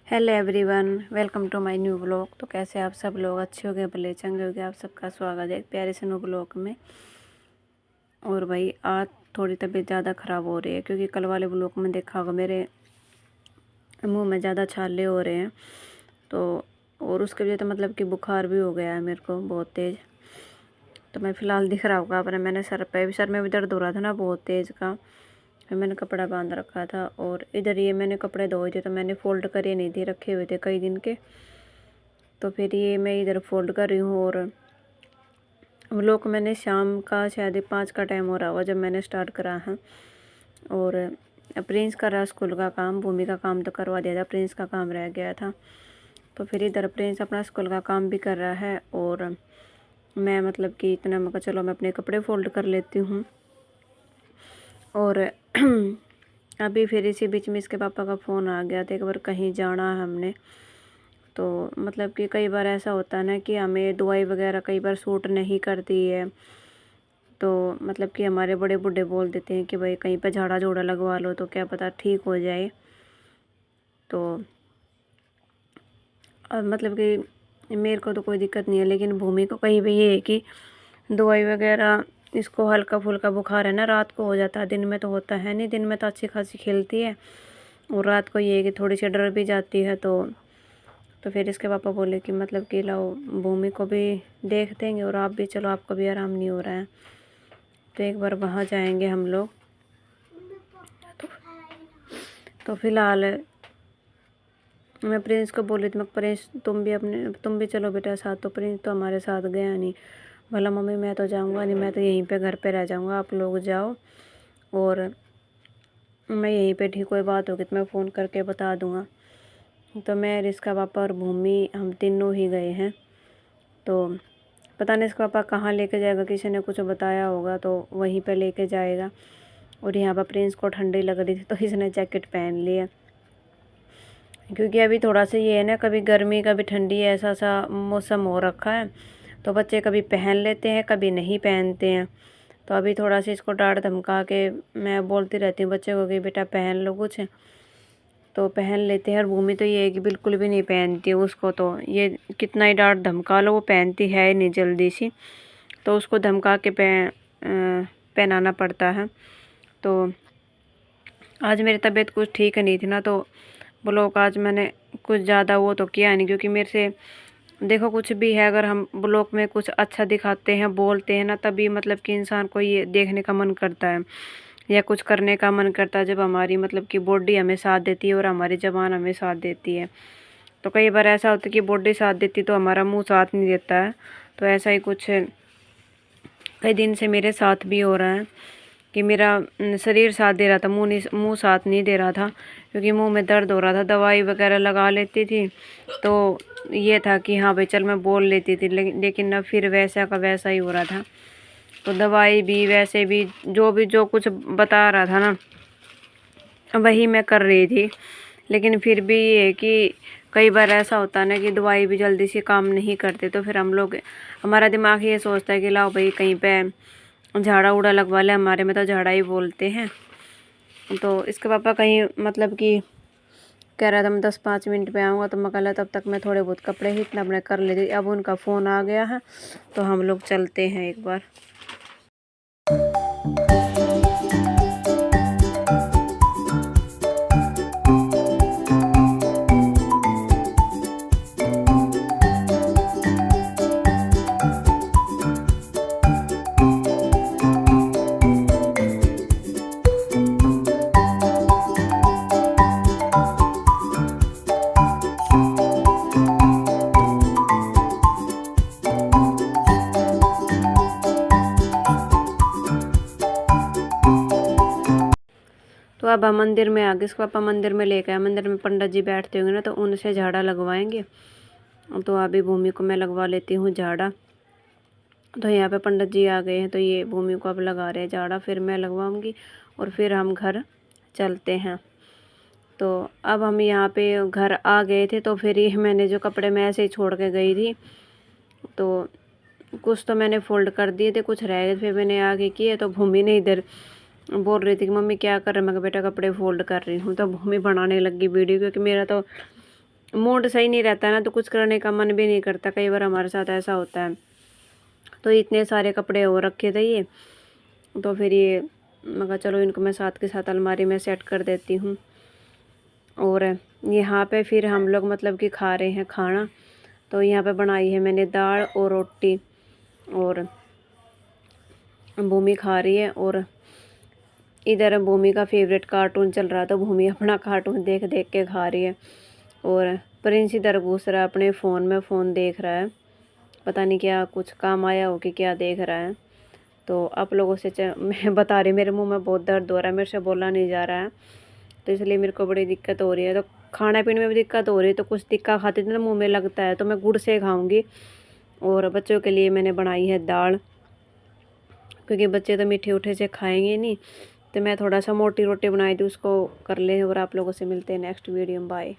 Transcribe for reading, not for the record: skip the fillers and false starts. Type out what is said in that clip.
Hello everyone, welcome to my new blog. तो कैसे आप सब लोग, अच्छे हो गए, भले चंगे हो गए। आप सबका स्वागत है एक प्यारे से न्यू ब्लॉग में। और भाई आज थोड़ी तबीयत ज़्यादा ख़राब हो रही है क्योंकि कल वाले ब्लॉग में देखा होगा मेरे मुंह में ज़्यादा छाले हो रहे हैं। तो और उसके वजह तो मतलब कि बुखार भी हो गया है मेरे को बहुत तेज़। तो मैं फ़िलहाल दिख रहा होगा अपने, मैंने सर में भी दर्द हो रहा था ना बहुत तेज़ का। फिर मैंने कपड़ा बांध रखा था और इधर ये मैंने कपड़े धोए थे तो मैंने फ़ोल्ड करे नहीं थे, रखे हुए थे कई दिन के। तो फिर ये मैं इधर फ़ोल्ड कर रही हूँ। और व्लॉग मैंने शाम का शायद 5 का टाइम हो रहा होगा जब मैंने स्टार्ट करा है। और प्रिंस कर रहा स्कूल का काम, भूमि का काम तो करवा दिया था, प्रिंस का काम रह गया था। तो फिर इधर प्रिंस अपना स्कूल का काम भी कर रहा है और मैं मतलब कि इतना मैं चलो मैं अपने कपड़े फ़ोल्ड कर लेती हूँ। और अभी फिर इसी बीच में इसके पापा का फ़ोन आ गया था, एक बार कहीं जाना है हमने। तो मतलब कि कई बार ऐसा होता है ना कि हमें दवाई वगैरह कई बार सूट नहीं करती है। तो मतलब कि हमारे बड़े बूढ़े बोल देते हैं कि भाई कहीं पर झाड़ा झोड़ा लगवा लो तो क्या पता ठीक हो जाए। तो मतलब कि मेरे को तो कोई दिक्कत नहीं है, लेकिन भूमि को कहीं भी ये है कि दवाई वगैरह, इसको हल्का फुल्का बुखार है ना, रात को हो जाता है, दिन में तो होता है नहीं। दिन में तो अच्छी खासी खेलती है और रात को ये है कि थोड़ी सी डर भी जाती है। तो फिर इसके पापा बोले कि मतलब कि लाओ भूमि को भी देख देंगे और आप भी चलो, आपको भी आराम नहीं हो रहा है तो एक बार वहाँ जाएंगे हम लोग। तो फिलहाल मैं प्रिंस को बोली थी, मैं प्रिंस तुम भी चलो बेटा साथ। तो प्रिंस तो हमारे साथ गया नहीं। भला मम्मी मैं तो जाऊँगा नहीं, मैं तो यहीं पे घर पे रह जाऊँगा, आप लोग जाओ और मैं यहीं पे ठीक, कोई बात होगी तो मैं फ़ोन करके बता दूँगा। तो मैं, इसका पापा और भूमि हम तीनों ही गए हैं। तो पता नहीं इसका पापा कहाँ लेके जाएगा, किसी ने कुछ बताया होगा तो वहीं पे लेके जाएगा। और यहाँ पर प्रिंस को ठंडी लग रही थी तो इसने जैकेट पहन लिया, क्योंकि अभी थोड़ा सा ये है ना, कभी गर्मी कभी ठंडी, ऐसा सा मौसम हो रखा है। तो बच्चे कभी पहन लेते हैं कभी नहीं पहनते हैं। तो अभी थोड़ा सा इसको डांट धमका के मैं बोलती रहती हूँ बच्चे को कि बेटा पहन लो कुछ, तो पहन लेते हैं। और भूमि तो ये है कि बिल्कुल भी नहीं पहनती, उसको तो ये कितना ही डांट धमका लो वो पहनती है ही नहीं जल्दी सी। तो उसको धमका के पहनाना पड़ता है। तो आज मेरी तबीयत कुछ ठीक नहीं थी ना, तो ब्लॉग आज मैंने कुछ ज़्यादा वो तो किया नहीं, क्योंकि मेरे से देखो कुछ भी है, अगर हम ब्लॉग में कुछ अच्छा दिखाते हैं बोलते हैं ना, तभी मतलब कि इंसान को ये देखने का मन करता है या कुछ करने का मन करता है, जब हमारी मतलब कि बॉडी हमें साथ देती है और हमारी ज़बान हमें साथ देती है। तो कई बार ऐसा होता है कि बॉडी साथ देती तो हमारा मुंह साथ नहीं देता है। तो ऐसा ही कुछ कई दिन से मेरे साथ भी हो रहा है कि मेरा शरीर साथ दे रहा था, मुंह साथ नहीं दे रहा था, क्योंकि मुंह में दर्द हो रहा था। दवाई वगैरह लगा लेती थी तो ये था कि हाँ भाई चल मैं बोल लेती थी, लेकिन ना फिर वैसा का वैसा ही हो रहा था। तो दवाई भी वैसे भी जो कुछ बता रहा था ना वही मैं कर रही थी। लेकिन फिर भी ये है कि कई बार ऐसा होता है ना कि दवाई भी जल्दी से काम नहीं करते, तो फिर हम लोग, हमारा दिमाग ये सोचता है कि लाओ भाई कहीं पे झाड़ा उड़ा लगवा ले, हमारे में तो झाड़ा ही बोलते हैं। तो इसके पापा कहीं मतलब कि कह रहा था मैं 10-5 मिनट पे आऊँगा, तो मैं कहा तब तक मैं थोड़े बहुत कपड़े ही इतना अपने कर लेती। अब उनका फ़ोन आ गया है तो हम लोग चलते हैं एक बार। तो अब हम मंदिर में आ गए, इसको पापा मंदिर में लेके आए। मंदिर में पंडित जी बैठते होंगे ना, तो उनसे झाड़ा लगवाएंगे। तो अभी भूमि को मैं लगवा लेती हूँ झाड़ा। तो यहाँ पे पंडित जी आ गए हैं, तो ये भूमि को अब लगा रहे हैं झाड़ा, फिर मैं लगवाऊंगी और फिर हम घर चलते हैं। तो अब हम यहाँ पे घर आ गए थे, तो फिर ये मैंने जो कपड़े मैं ऐसे ही छोड़ के गई थी, तो कुछ तो मैंने फ़ोल्ड कर दिए थे, कुछ रह गए, फिर मैंने आगे किए। तो भूमि ने इधर बोल रही थी कि मम्मी क्या कर रहे हैं, मैं कहा बेटा कपड़े फ़ोल्ड कर रही हूँ। तो भूमि बनाने लगी वीडियो, क्योंकि मेरा तो मूड सही नहीं रहता है ना, तो कुछ करने का मन भी नहीं करता। कई बार हमारे साथ ऐसा होता है। तो इतने सारे कपड़े हो रखे थे ये, तो फिर ये मैं कहा चलो इनको मैं साथ के साथ अलमारी में सेट कर देती हूँ। और यहाँ पे फिर हम लोग मतलब कि खा रहे हैं खाना। तो यहाँ पे बनाई है मैंने दाल और रोटी, और भूमि खा रही है। और इधर भूमि का फेवरेट कार्टून चल रहा था, भूमि अपना कार्टून देख देख के खा रही है। और प्रिंस इधर घुस रहा है अपने फ़ोन में, फ़ोन देख रहा है, पता नहीं क्या कुछ काम आया हो कि क्या देख रहा है। तो आप लोगों से मैं बता रही, मेरे मुंह में बहुत दर्द हो रहा है, मेरे से बोला नहीं जा रहा है, तो इसलिए मेरे को बड़ी दिक्कत हो रही है। तो खाने पीने में भी दिक्कत हो रही है, तो कुछ तिक्का खाती थी ना मुँह में लगता है, तो मैं गुड़ से खाऊँगी। और बच्चों के लिए मैंने बनाई है दाल, क्योंकि बच्चे तो मीठे उठे से खाएंगे नहीं। तो मैं थोड़ा सा मोटी रोटी बनाई थी, उसको कर ले। और आप लोगों से मिलते हैं नेक्स्ट वीडियो में। बाय।